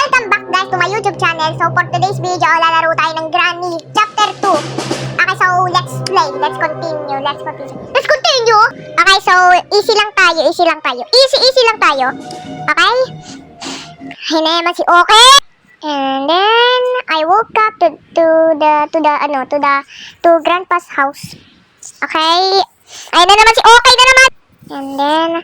Welcome back guys to my YouTube channel. So for today's video, lalaro tayo ng Granny Chapter 2. Okay, so let's play. Let's continue. Let's continue! Okay, so easy lang tayo. Easy lang tayo. Okay? Hinema si Okay. And then I woke up to Grandpa's house. Okay? Ayun na naman si Okay na naman. And then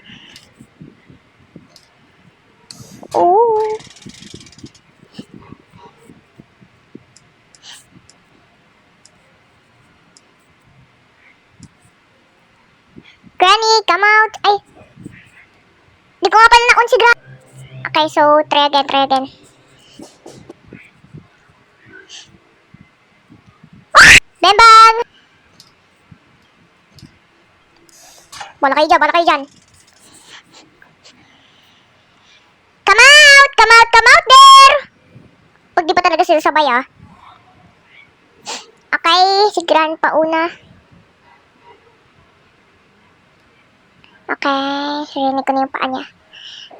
Granny, come out! Ay! Di ko nga pala na-on si Granny. Okay, so try again. Bembang! Bala kayo dyan. Come out there! Pag di pa talaga sila sabay Okay, si Grandpa una. Okay, sirinig ko na yung paa niya.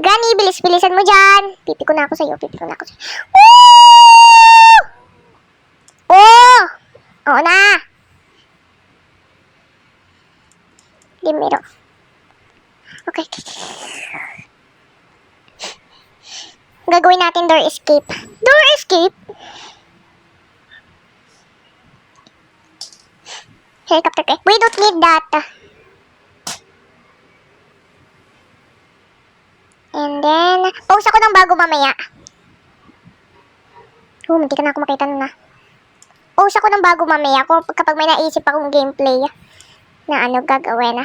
Granny, bilis-bilisan mo dyan. Pipi ko na ako sa'yo. Woo! Oh! Oo na. Limero. Okay. Gagawin natin door escape. Helicopter cake. We don't need that. And then, pause ako ng bago mamaya. Hindi ka na ako makita nun Pause ako ng bago mamaya kapag may naisip akong gameplay na gagawin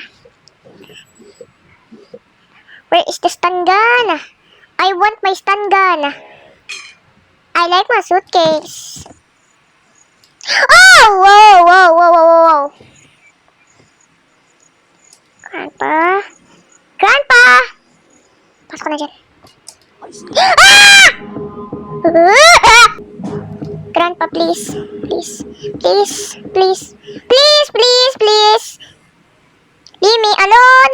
Where is the stun gun? I want my stun gun. I like my suitcase. Oh! Whoa! Grandpa! Pasok ko na dyan. Grandpa, please. Leave me alone.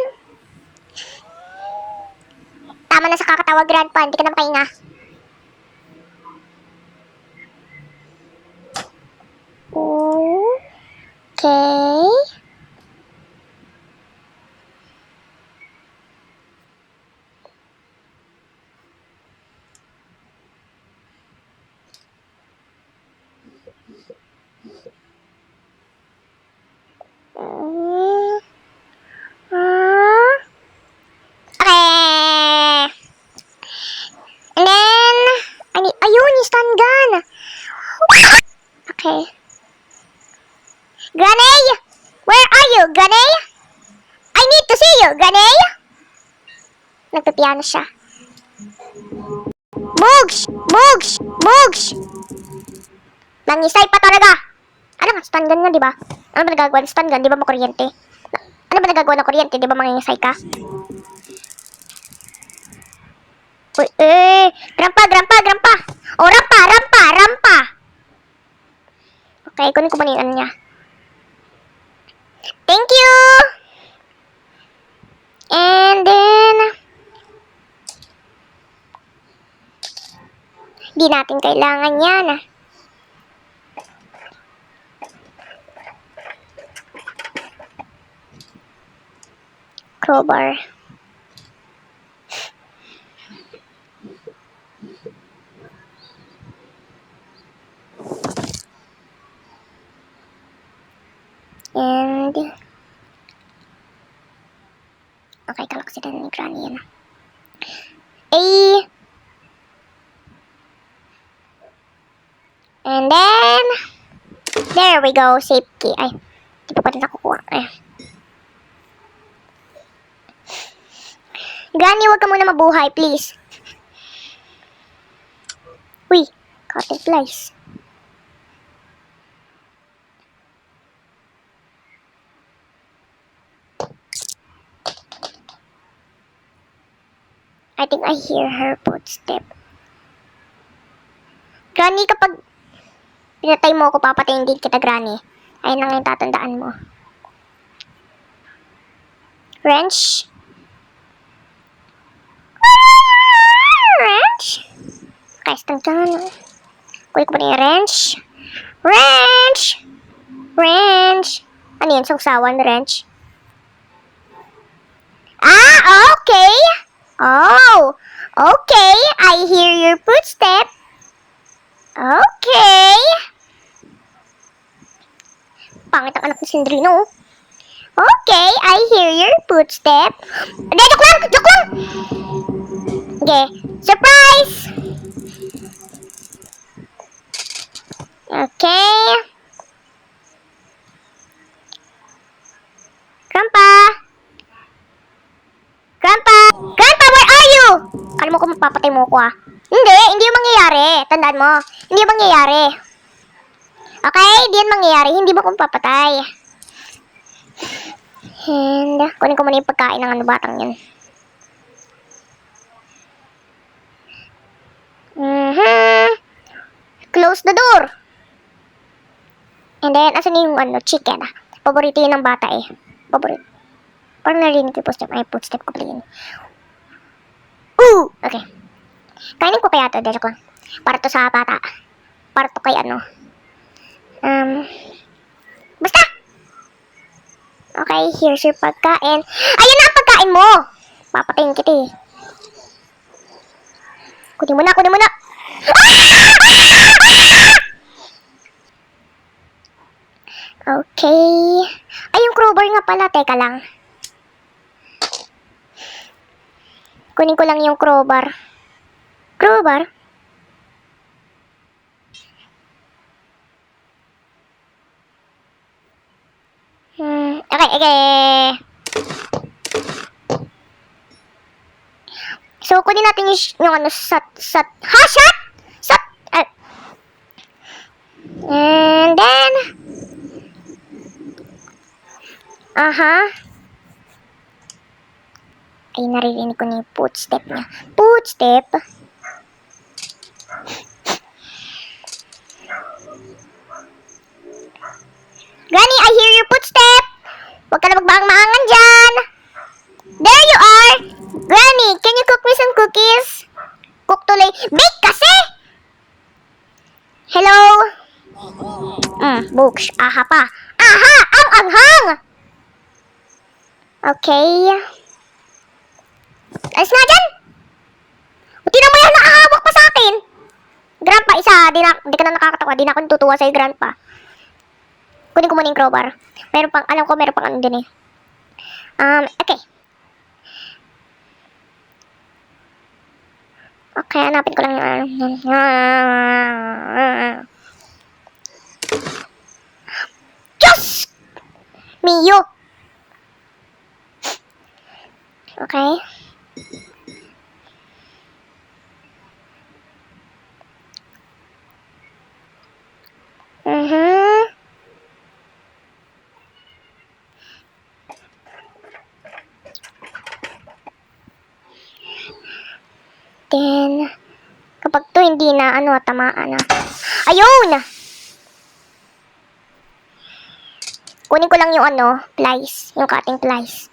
Tama na sa kakatawa, Grandpa. Hindi ka na makahinga. Okay. And then, ayun, yung stun gun. Okay. Granny! Where are you, Granny? I need to see you, Granny! Nagpipiano siya. Bugs! Nangisay pa talaga. Ano nga, stun gun nga, diba? Ano ba nagagawa ng stun gun? Di ba makuryente? Ano ba nagagawa ng kuryente? Di ba mangingisay ka? Uy, Grandpa! O, rampa! Okay, kunin ko muna yung ano niya. Thank you! And then, di natin kailangan yan Crowbar. And okay, kalaksitan ni Granny yan. And then there we go, safe key. Ay, di pa pati nakukuha. Granny, huwag ka muna mabuhay, please. Uy, cotton flies. I think I hear her footstep. Granny, kapag pinatay mo ako, papatayin din kita, Granny. Ayun lang yung tatandaan mo. Wrench? Kaistang dyan. Kunin ko pa yung wrench. Wrench! Wrench! Ano yun? Sawsawan, wrench? Ah, okay! Oh! Okay! I hear your footstep. Okay! Pangit ang anak ni Sindrino. Okay, I hear your footstep. Hindi, joke lang! Joke lang! Okay. Surprise! Okay. Grandpa! Grandpa! Grandpa, where are you? Kala mo kung mapapatay mo ko hindi yung mangyayari. Tandaan mo, hindi yung mangyayari. Okay, hindi yan mangyayari. Hindi mo ko mapapatay. And, kunin ko muna yung pagkain ng batang yun. Close the door. And then, asan yung chicken Paborito yun ng bata Paborito. Parang narinig ko yung footstep. Ay, footstep ko pala yun. Ooh! Okay. Kainin ko kaya ito. Joke lang. Para to sa bata. Para to kay basta! Okay, here's your pagkain. Ayun na ang pagkain mo! Papatayin kita Kunin mo na, kunin mo na! Okay. Ay, yung crowbar nga pala. Teka lang. Kunin ko lang yung crowbar. Crowbar? Okay. So, kunin natin yung shot. And then, ay, naririnig ko na yung footstep niya. Footstep? Granny, I hear your footstep! Huwag ka na magbaang-maangan dyan! There you are! Granny, can you cook me some cookies? Cook tuloy. Bake kasi! Hello? Books. Aha pa. Aha! Ang anghang! Okay. Alis na dyan! Tingnan mo yan, nakahawak pa sa akin! Grandpa, isa. Di ka na nakakatawa. Di na ako natutuwa sa'yo, Grandpa. Kunin ko muna yung crowbar. Alam ko meron pang ano din okay. Okay, hanapin ko lang yung Diyos! Mio! Okay. Then, kapag to hindi na, tamaan na. Ayun! Kunin ko lang yung plies. Yung cutting plies.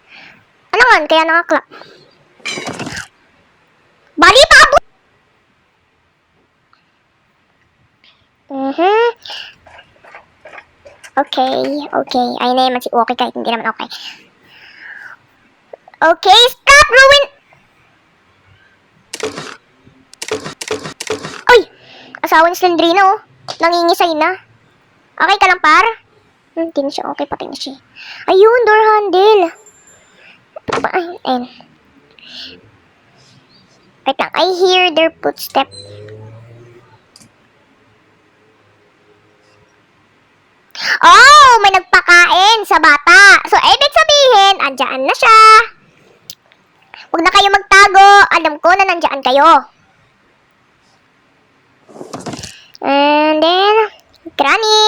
Ano nga, kaya nakaklap. Bali pa abot! Okay. Ayun na naman si okay kahit hindi naman okay. Okay, stop ruin! Ay! Asawa ni Slendrino, nangingisay na. Okay ka lang, par? Hindi na siya okay, patay na siya. Ayun, door handle. Ayun. Wait lang, I hear their footstep. Oh, may nagpakain sa bata. So, ibig sabihin, andyan na siya. Huwag na kayo magtago. Alam ko na nandyan kayo. And then, Granny.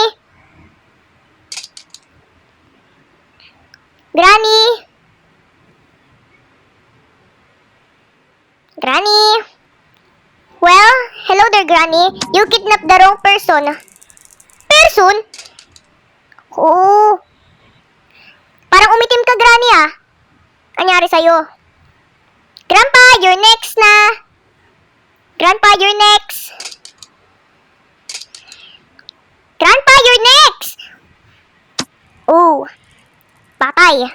Granny. Granny. Well, hello there, Granny. You kidnapped the wrong person. Person? Oo. Parang umitim ka, Granny, Anyari sa'yo? Grandpa, you're next na. Grandpa, you're next. Grandpa, you're next. Oh. Patay.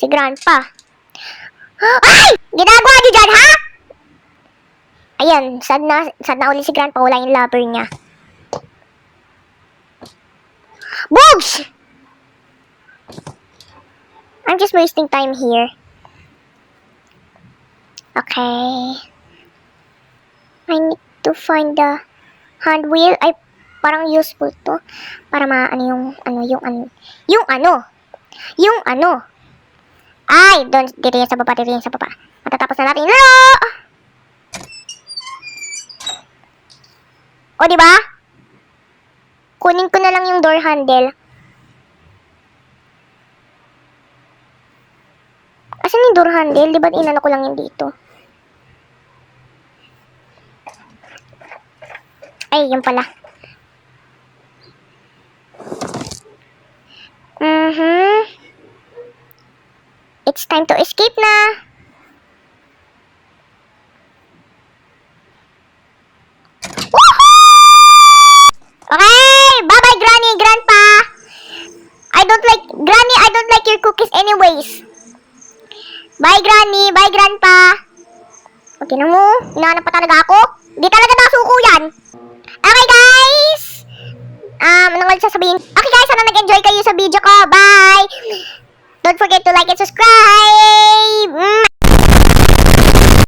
Si Grandpa. Ay! Ginagawa niyo dyan, ha? Ayan, sad na ulit si Grandpa. Wala yung lover niya. Bogs! I'm just wasting time here. Okay. I need to find the hand wheel. Ay, parang useful to. Para maano yung ano. Ay, dito yan sa baba. Matatapos na natin yung laro! O, diba? Kunin ko na lang yung door handle. Asan yung door handle? Diba inano ko lang yung dito? Ay, yun pala. It's time to escape na. Okay, bye-bye Granny, Grandpa. Granny, I don't like your cookies anyways. Bye Granny, bye Grandpa. Okay na mo, hinahanap pa talaga ako. Di talaga nasuko yan. Okay guys. Ano nga sasabihin? Okay guys, sana nag-enjoy kayo sa video ko. Bye. Don't forget to like and subscribe.